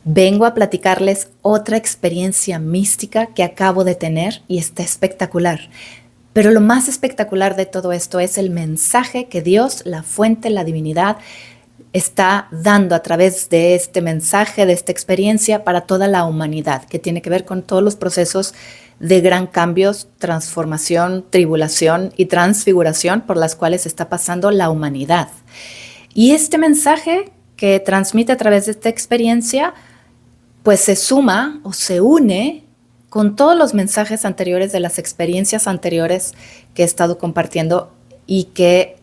Vengo a platicarles otra experiencia mística que acabo de tener y está espectacular. Pero lo más espectacular de todo esto es el mensaje que Dios, la fuente, la divinidad, está dando a través de este mensaje, de esta experiencia para toda la humanidad, que tiene que ver con todos los procesos de gran cambios, transformación, tribulación y transfiguración por las cuales está pasando la humanidad. Y este mensaje que transmite a través de esta experiencia, pues se suma o se une con todos los mensajes anteriores de las experiencias anteriores que he estado compartiendo y que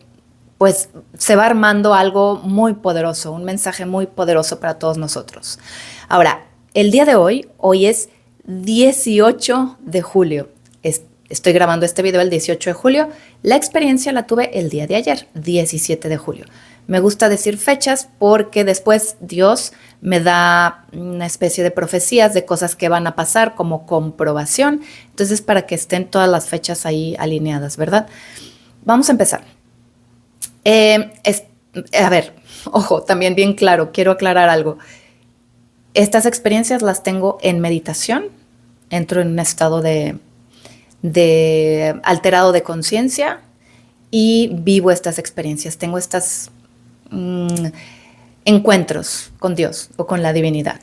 pues se va armando algo muy poderoso, un mensaje muy poderoso para todos nosotros. Ahora, el día de hoy es 18 de julio. Estoy grabando este video el 18 de julio. La experiencia la tuve el día de ayer, 17 de julio. Me gusta decir fechas porque después Dios me da una especie de profecías de cosas que van a pasar como comprobación. Entonces, para que estén todas las fechas ahí alineadas, ¿verdad? Vamos a empezar. A ver, ojo, también bien claro, quiero aclarar algo. Estas experiencias las tengo en meditación, entro en un estado de alterado de conciencia y vivo estas experiencias. Tengo estos encuentros con Dios o con la divinidad.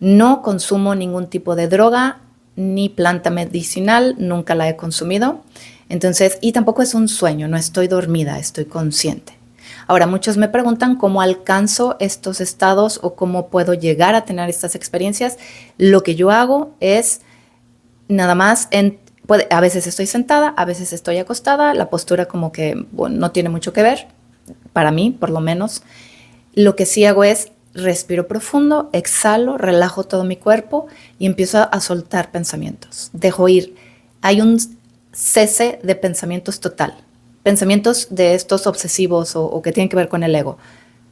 No consumo ningún tipo de droga ni planta medicinal, nunca la he consumido. Entonces, y tampoco es un sueño, no estoy dormida, estoy consciente. Ahora, muchos me preguntan cómo alcanzo estos estados o cómo puedo llegar a tener estas experiencias. Lo que yo hago es nada más, a veces estoy sentada, a veces estoy acostada, la postura como que bueno, no tiene mucho que ver, para mí por lo menos. Lo que sí hago es respiro profundo, exhalo, relajo todo mi cuerpo y empiezo a soltar pensamientos. Dejo ir. Hay un cese de pensamientos total. Pensamientos de estos obsesivos o que tienen que ver con el ego.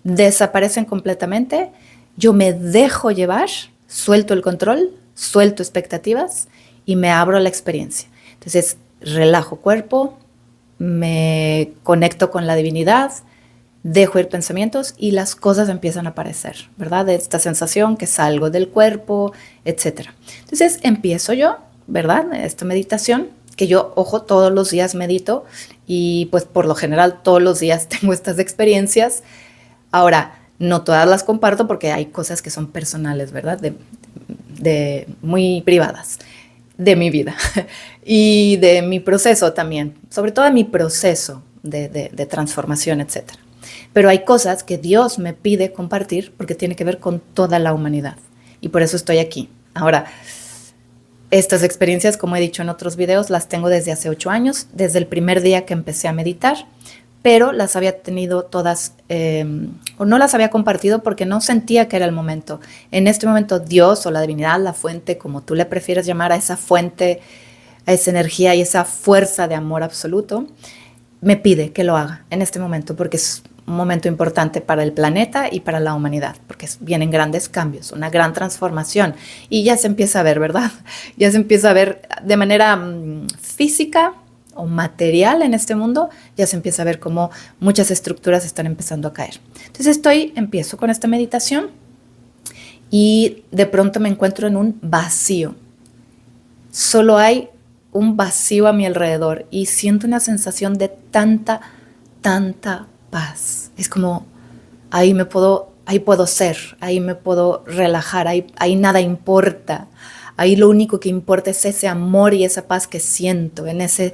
Desaparecen completamente. Yo me dejo llevar, suelto el control, suelto expectativas y me abro a la experiencia. Entonces, relajo cuerpo, me conecto con la divinidad, dejo ir pensamientos y las cosas empiezan a aparecer, ¿verdad? De esta sensación que salgo del cuerpo, etc. Entonces, empiezo yo, ¿verdad? Esta meditación, que yo, ojo, todos los días medito y pues por lo general todos los días tengo estas experiencias. Ahora, no todas las comparto porque hay cosas que son personales, ¿verdad? De muy privadas de mi vida y de mi proceso también, sobre todo de mi proceso de transformación, etc. Pero hay cosas que Dios me pide compartir porque tiene que ver con toda la humanidad y por eso estoy aquí. Ahora, estas experiencias, como he dicho en otros videos, las tengo desde hace 8 años, desde el primer día que empecé a meditar, pero las había tenido todas, o no las había compartido porque no sentía que era el momento. En este momento Dios o la divinidad, la fuente, como tú le prefieres llamar a esa fuente, a esa energía y esa fuerza de amor absoluto, me pide que lo haga en este momento porque es un momento importante para el planeta y para la humanidad, porque vienen grandes cambios, una gran transformación y ya se empieza a ver, ¿verdad? Ya se empieza a ver de manera física o material en este mundo, ya se empieza a ver cómo muchas estructuras están empezando a caer. Entonces empiezo con esta meditación y de pronto me encuentro en un vacío. Solo hay un vacío a mi alrededor y siento una sensación de tanta paz. Es como ahí puedo ser, ahí me puedo relajar, ahí nada importa. Ahí lo único que importa es ese amor y esa paz que siento en ese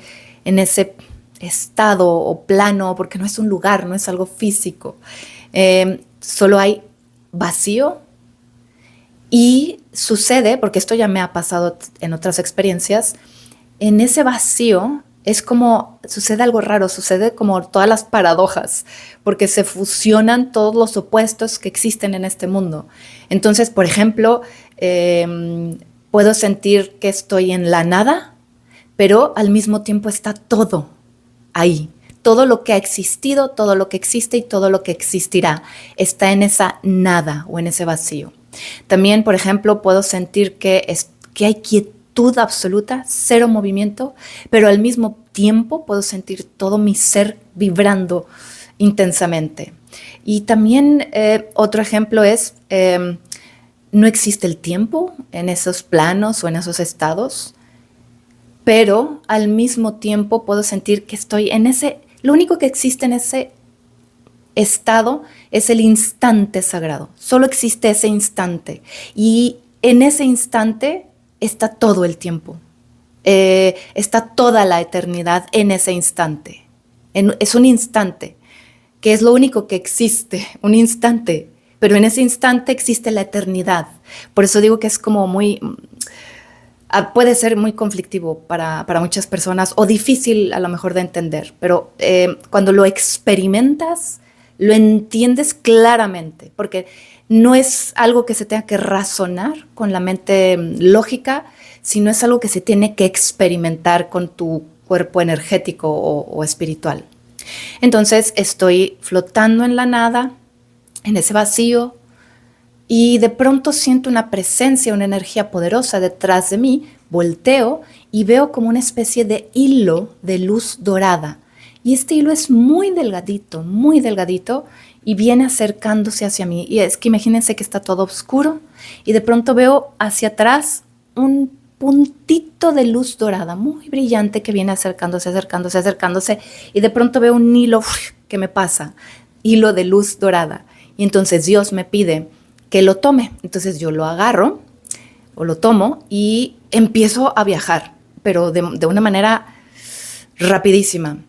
estado o plano, porque no es un lugar, no es algo físico. Solo hay vacío y sucede, porque esto ya me ha pasado en otras experiencias, en ese vacío es como, sucede algo raro, sucede como todas las paradojas, porque se fusionan todos los opuestos que existen en este mundo. Entonces, por ejemplo, puedo sentir que estoy en la nada, pero al mismo tiempo está todo ahí. Todo lo que ha existido, todo lo que existe y todo lo que existirá está en esa nada o en ese vacío. También, por ejemplo, puedo sentir que hay quietud absoluta, cero movimiento, pero al mismo tiempo puedo sentir todo mi ser vibrando intensamente. Y también otro ejemplo es no existe el tiempo en esos planos o en esos estados, pero al mismo tiempo puedo sentir que estoy en ese, lo único que existe en ese estado es el instante sagrado. Solo existe ese instante. En ese instante está todo el tiempo. Está toda la eternidad en ese instante. Es un instante, que es lo único que existe, un instante. Pero en ese instante existe la eternidad. Por eso digo que es como puede ser muy conflictivo para muchas personas o difícil a lo mejor de entender. Pero cuando lo experimentas, lo entiendes claramente, porque no es algo que se tenga que razonar con la mente lógica, sino es algo que se tiene que experimentar con tu cuerpo energético o espiritual. Entonces estoy flotando en la nada, en ese vacío, y de pronto siento una presencia, una energía poderosa detrás de mí, volteo y veo como una especie de hilo de luz dorada. Y este hilo es muy delgadito y viene acercándose hacia mí. Y es que imagínense que está todo oscuro y de pronto veo hacia atrás un puntito de luz dorada muy brillante que viene acercándose y de pronto veo un hilo que me pasa, hilo de luz dorada. Y entonces Dios me pide que lo tome. Entonces yo lo agarro o lo tomo y empiezo a viajar, pero de una manera rapidísima.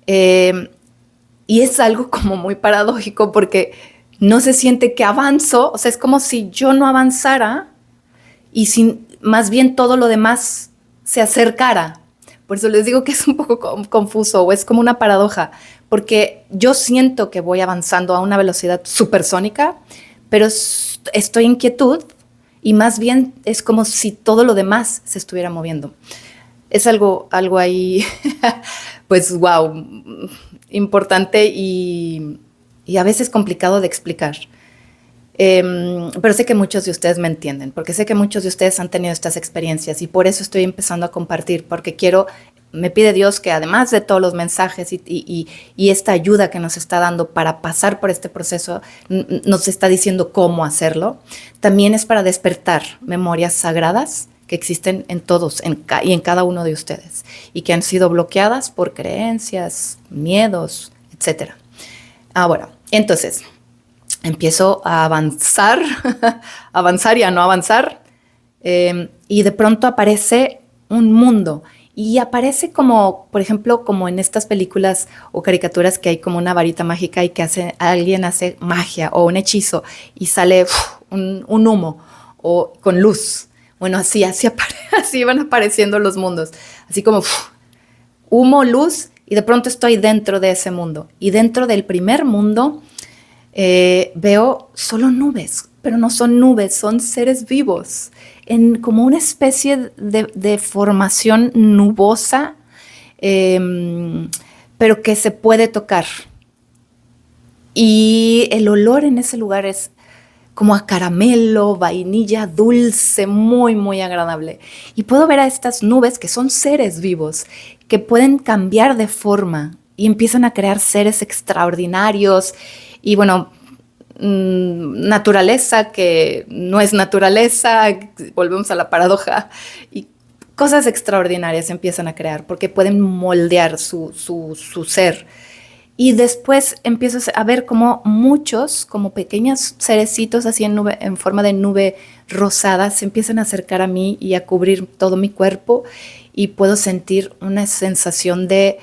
Y es algo como muy paradójico porque no se siente que avanzo, o sea, es como si yo no avanzara y más bien todo lo demás se acercara. Por eso les digo que es un poco confuso o es como una paradoja, porque yo siento que voy avanzando a una velocidad supersónica, pero estoy en quietud y más bien es como si todo lo demás se estuviera moviendo. Es algo ahí, pues wow, importante y a veces complicado de explicar. Pero sé que muchos de ustedes me entienden, porque sé que muchos de ustedes han tenido estas experiencias y por eso estoy empezando a compartir, porque me pide Dios que además de todos los mensajes y esta ayuda que nos está dando para pasar por este proceso, nos está diciendo cómo hacerlo, también es para despertar memorias sagradas que existen en todos y en cada uno de ustedes y que han sido bloqueadas por creencias, miedos, etc. Ahora, entonces, empiezo a avanzar, avanzar y a no avanzar, y de pronto aparece un mundo. Y aparece como, por ejemplo, como en estas películas o caricaturas que hay como una varita mágica y que alguien hace magia o un hechizo y sale un humo o con luz. Bueno, así van apareciendo los mundos. Así como humo, luz, y de pronto estoy dentro de ese mundo. Y dentro del primer mundo veo solo nubes, pero no son nubes, son seres vivos, en como una especie de formación nubosa, pero que se puede tocar. Y el olor en ese lugar es como a caramelo, vainilla, dulce, muy, muy agradable. Y puedo ver a estas nubes que son seres vivos, que pueden cambiar de forma y empiezan a crear seres extraordinarios. Y bueno, naturaleza que no es naturaleza, volvemos a la paradoja, y cosas extraordinarias empiezan a crear porque pueden moldear su ser. Y después empiezo a ver como muchos, como pequeños cerecitos así en forma de nube rosada, se empiezan a acercar a mí y a cubrir todo mi cuerpo y puedo sentir una sensación de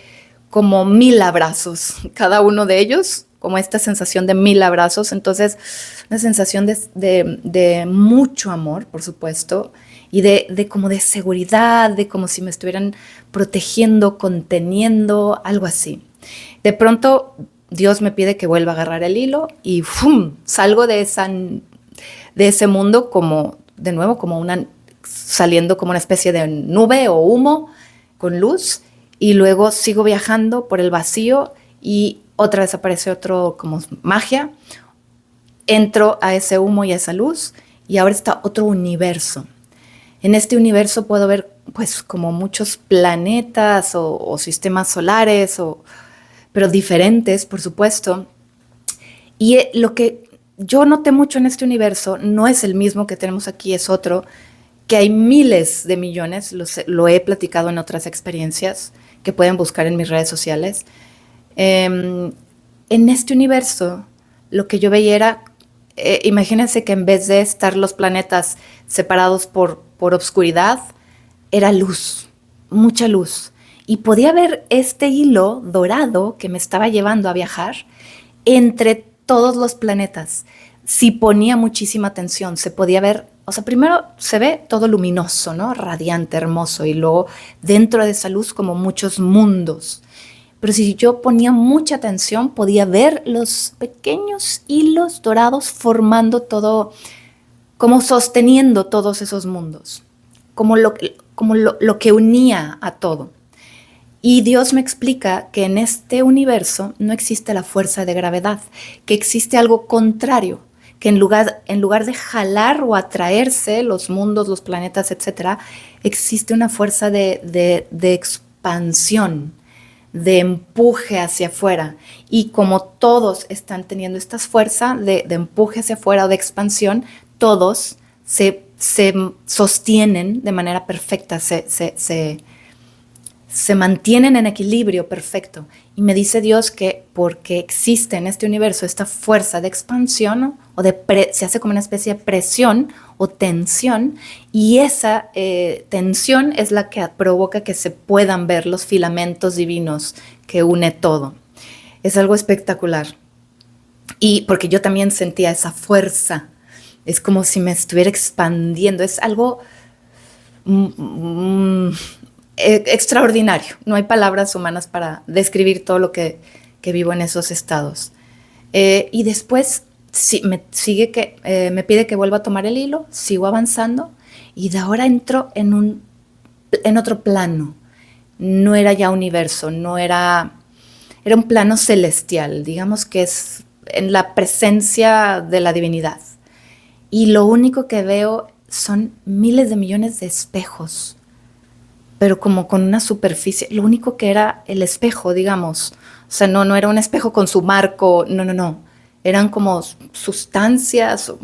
como 1000 abrazos, cada uno de ellos, como esta sensación de 1000 abrazos. Entonces, una sensación de mucho amor, por supuesto, y de como de seguridad, de como si me estuvieran protegiendo, conteniendo, algo así. De pronto Dios me pide que vuelva a agarrar el hilo y ¡fum! Salgo de ese mundo como, de nuevo, saliendo como una especie de nube o humo con luz, y luego sigo viajando por el vacío y otra vez aparece otro como magia. Entro a ese humo y a esa luz y ahora está otro universo. En este universo puedo ver pues como muchos planetas o sistemas solares pero diferentes, por supuesto. Y lo que yo noté mucho en este universo, no es el mismo que tenemos aquí, es otro, que hay miles de millones, lo he platicado en otras experiencias que pueden buscar en mis redes sociales. Eh, en este universo, lo que yo veía era, imagínense que en vez de estar los planetas separados por obscuridad, era luz, mucha luz. Y podía ver este hilo dorado que me estaba llevando a viajar entre todos los planetas. Si ponía muchísima atención, se podía ver, o sea, primero se ve todo luminoso, ¿no? Radiante, hermoso, y luego dentro de esa luz como muchos mundos. Pero si yo ponía mucha atención, podía ver los pequeños hilos dorados formando todo, como sosteniendo todos esos mundos, como lo que unía a todo. Y Dios me explica que en este universo no existe la fuerza de gravedad, que existe algo contrario, que en lugar de jalar o atraerse los mundos, los planetas, etcétera, existe una fuerza de expansión, de empuje hacia afuera. Y como todos están teniendo esta fuerza de empuje hacia afuera o de expansión, todos se sostienen de manera perfecta, se mantienen en equilibrio perfecto. Y me dice Dios que porque existe en este universo esta fuerza de expansión, ¿no? Se hace como una especie de presión o tensión, y esa tensión es la que provoca que se puedan ver los filamentos divinos que une todo. Es algo espectacular. Y porque yo también sentía esa fuerza, es como si me estuviera expandiendo, es algo extraordinario. No hay palabras humanas para describir todo lo que vivo en esos estados. Y después me pide que vuelva a tomar el hilo, sigo avanzando y de ahora entro en otro plano. No era ya universo, era un plano celestial, digamos que es en la presencia de la divinidad. Y lo único que veo son miles de millones de espejos, pero como con una superficie, lo único que era el espejo, digamos, o sea, no era un espejo con su marco, no, eran como sustancias o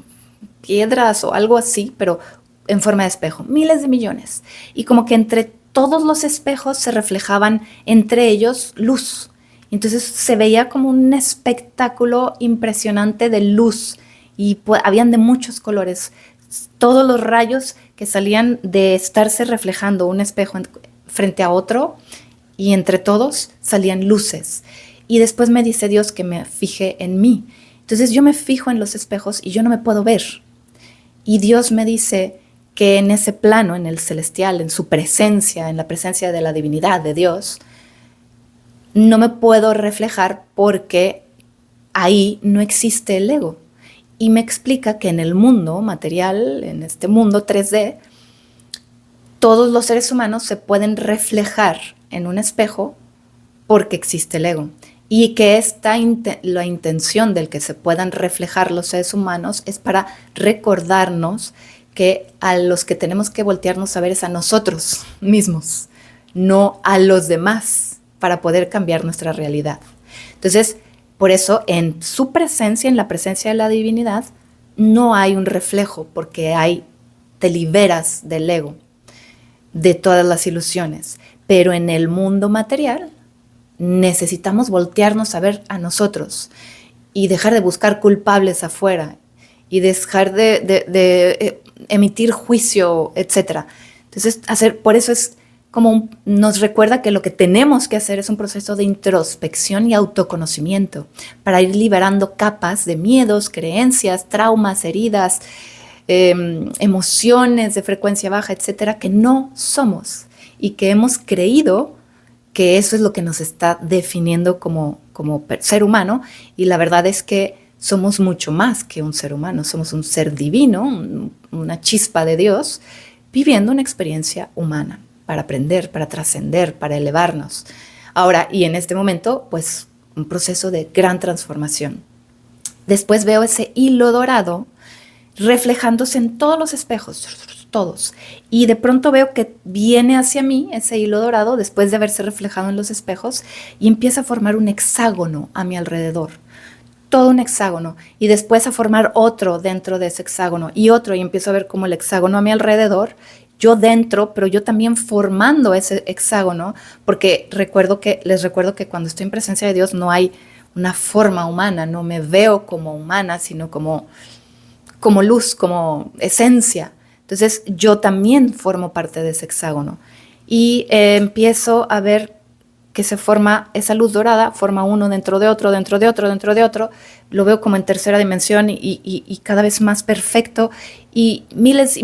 piedras o algo así, pero en forma de espejo, miles de millones. Y como que entre todos los espejos se reflejaban entre ellos luz. Entonces se veía como un espectáculo impresionante de luz y habían de muchos colores. Todos los rayos que salían de estarse reflejando un espejo frente a otro y entre todos salían luces. Y después me dice Dios que me fije en mí. Entonces yo me fijo en los espejos y yo no me puedo ver. Y Dios me dice que en ese plano, en el celestial, en su presencia, en la presencia de la divinidad de Dios, no me puedo reflejar porque ahí no existe el ego. Y me explica que en el mundo material, en este mundo 3D, todos los seres humanos se pueden reflejar en un espejo porque existe el ego. Y que la intención del que se puedan reflejar los seres humanos es para recordarnos que a los que tenemos que voltearnos a ver es a nosotros mismos, no a los demás, para poder cambiar nuestra realidad. Entonces, por eso, en su presencia, en la presencia de la divinidad, no hay un reflejo, porque te liberas del ego, de todas las ilusiones. Pero en el mundo material, necesitamos voltearnos a ver a nosotros y dejar de buscar culpables afuera y dejar de emitir juicio, etc. Entonces, por eso es como nos recuerda que lo que tenemos que hacer es un proceso de introspección y autoconocimiento para ir liberando capas de miedos, creencias, traumas, heridas, emociones de frecuencia baja, etcétera, que no somos y que hemos creído que eso es lo que nos está definiendo como ser humano, y la verdad es que somos mucho más que un ser humano, somos un ser divino, una chispa de Dios, viviendo una experiencia humana, para aprender, para trascender, para elevarnos. Ahora, y en este momento, pues un proceso de gran transformación. Después veo ese hilo dorado reflejándose en todos los espejos, todos. Y de pronto veo que viene hacia mí ese hilo dorado después de haberse reflejado en los espejos y empieza a formar un hexágono a mi alrededor. todo un hexágono y después a formar otro dentro de ese hexágono y otro y empiezo a ver como el hexágono a mi alrededor, yo dentro, pero yo también formando ese hexágono, porque les recuerdo que cuando estoy en presencia de Dios no hay una forma humana, no me veo como humana, sino como luz, como esencia. Entonces yo también formo parte de ese hexágono y empiezo a ver que se forma esa luz dorada, forma uno dentro de otro, dentro de otro, dentro de otro, lo veo como en tercera dimensión y cada vez más perfecto y miles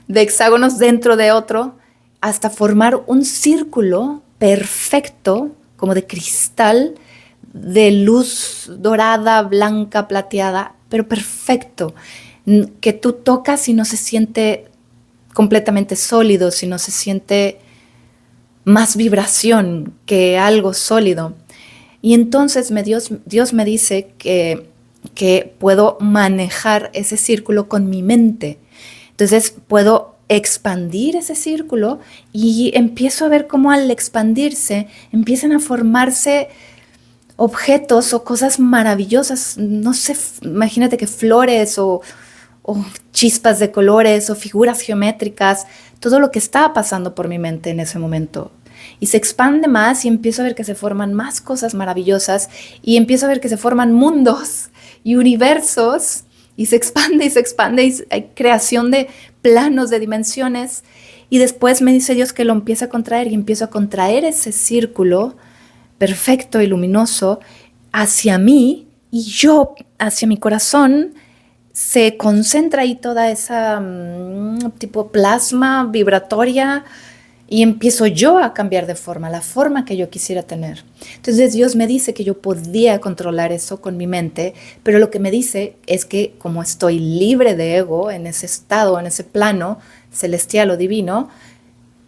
de hexágonos dentro de otro hasta formar un círculo perfecto, como de cristal, de luz dorada, blanca, plateada, pero perfecto, que tú tocas y no se siente completamente sólido, sino se siente más vibración que algo sólido. Y entonces Dios me dice que puedo manejar ese círculo con mi mente. Entonces puedo expandir ese círculo y empiezo a ver cómo al expandirse empiezan a formarse objetos o cosas maravillosas. No sé, imagínate que flores o chispas de colores o figuras geométricas, todo lo que estaba pasando por mi mente en ese momento. Y se expande más y empiezo a ver que se forman más cosas maravillosas y empiezo a ver que se forman mundos y universos y se expande y hay creación de planos, de dimensiones. Y después me dice Dios que lo empieza a contraer y empiezo a contraer ese círculo perfecto y luminoso hacia mí y yo hacia mi corazón. Se concentra ahí toda esa tipo plasma vibratoria y empiezo yo a cambiar de forma, la forma que yo quisiera tener. Entonces Dios me dice que yo podía controlar eso con mi mente, pero lo que me dice es que como estoy libre de ego en ese estado, en ese plano celestial o divino,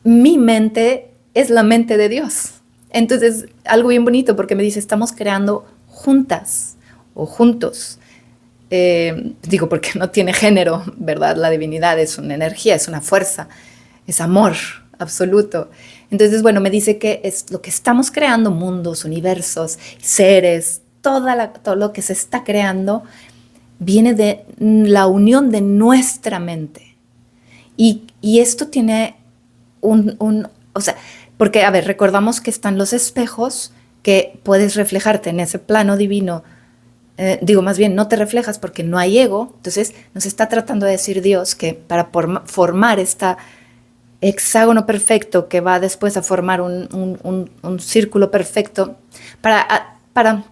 mi mente es la mente de Dios. Entonces, algo bien bonito porque me dice, estamos creando juntas o juntos. Digo, porque no tiene género, ¿verdad? La divinidad es una energía, es una fuerza, es amor absoluto. Entonces, bueno, me dice que es lo que estamos creando, mundos, universos, seres, todo lo que se está creando viene de la unión de nuestra mente. Y esto tiene o sea, porque, a ver, recordamos que están los espejos que puedes reflejarte en ese plano divino. Digo, más bien, no te reflejas porque no hay ego. Entonces, nos está tratando de decir Dios que para formar este hexágono perfecto que va después a formar un círculo perfecto, para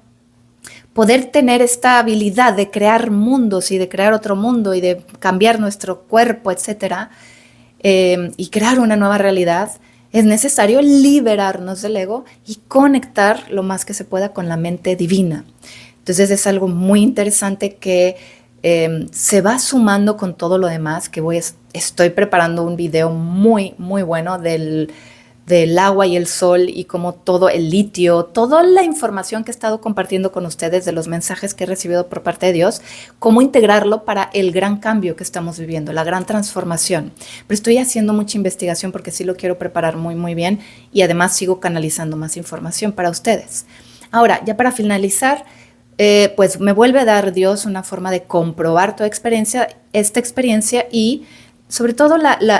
poder tener esta habilidad de crear mundos y de crear otro mundo y de cambiar nuestro cuerpo, etcétera, y crear una nueva realidad, es necesario liberarnos del ego y conectar lo más que se pueda con la mente divina. Entonces es algo muy interesante que se va sumando con todo lo demás, que estoy preparando un video muy, muy bueno del agua y el sol y como todo el litio, toda la información que he estado compartiendo con ustedes de los mensajes que he recibido por parte de Dios, cómo integrarlo para el gran cambio que estamos viviendo, la gran transformación. Pero estoy haciendo mucha investigación porque sí lo quiero preparar muy, muy bien y además sigo canalizando más información para ustedes. Ahora, ya para finalizar, pues me vuelve a dar Dios una forma de comprobar esta experiencia y sobre todo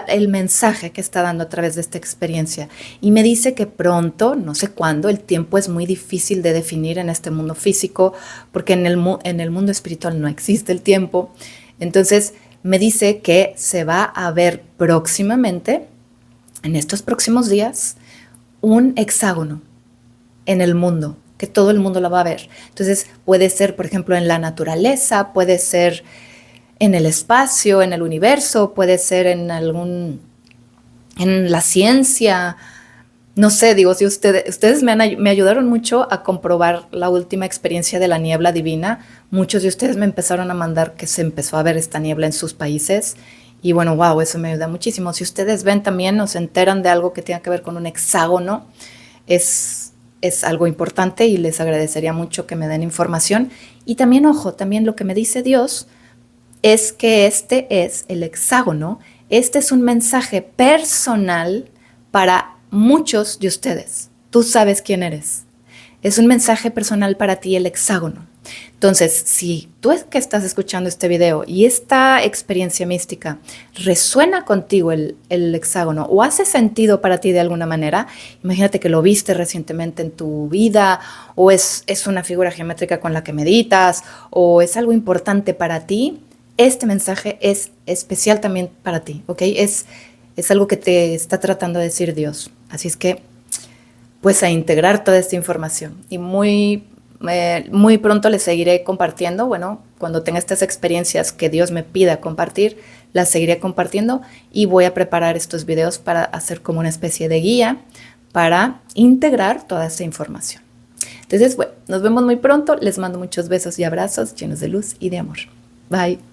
el mensaje que está dando a través de esta experiencia. Y me dice que pronto, no sé cuándo, el tiempo es muy difícil de definir en este mundo físico, porque en el mundo espiritual no existe el tiempo. Entonces me dice que se va a ver próximamente, en estos próximos días, un hexágono en el mundo, que todo el mundo lo va a ver. Entonces puede ser, por ejemplo, en la naturaleza, puede ser en el espacio, en el universo, puede ser en la ciencia. No sé, digo, si ustedes me ayudaron mucho a comprobar la última experiencia de la niebla divina. Muchos de ustedes me empezaron a mandar que se empezó a ver esta niebla en sus países. Y bueno, wow, eso me ayuda muchísimo. Si ustedes ven también o se enteran de algo que tenga que ver con un hexágono, es algo importante y les agradecería mucho que me den información. Y también, ojo, también lo que me dice Dios es que este es el hexágono, este es un mensaje personal para muchos de ustedes. Tú sabes quién eres. Es un mensaje personal para ti el hexágono. Entonces, si tú es que estás escuchando este video y esta experiencia mística resuena contigo el hexágono o hace sentido para ti de alguna manera, imagínate que lo viste recientemente en tu vida o es una figura geométrica con la que meditas o es algo importante para ti, este mensaje es especial también para ti, ¿ok? Es algo que te está tratando de decir Dios. Así es que, pues a integrar toda esta información y muy pronto les seguiré compartiendo, bueno, cuando tenga estas experiencias que Dios me pida compartir, las seguiré compartiendo y voy a preparar estos videos para hacer como una especie de guía para integrar toda esta información. Entonces, bueno, nos vemos muy pronto, les mando muchos besos y abrazos llenos de luz y de amor. Bye.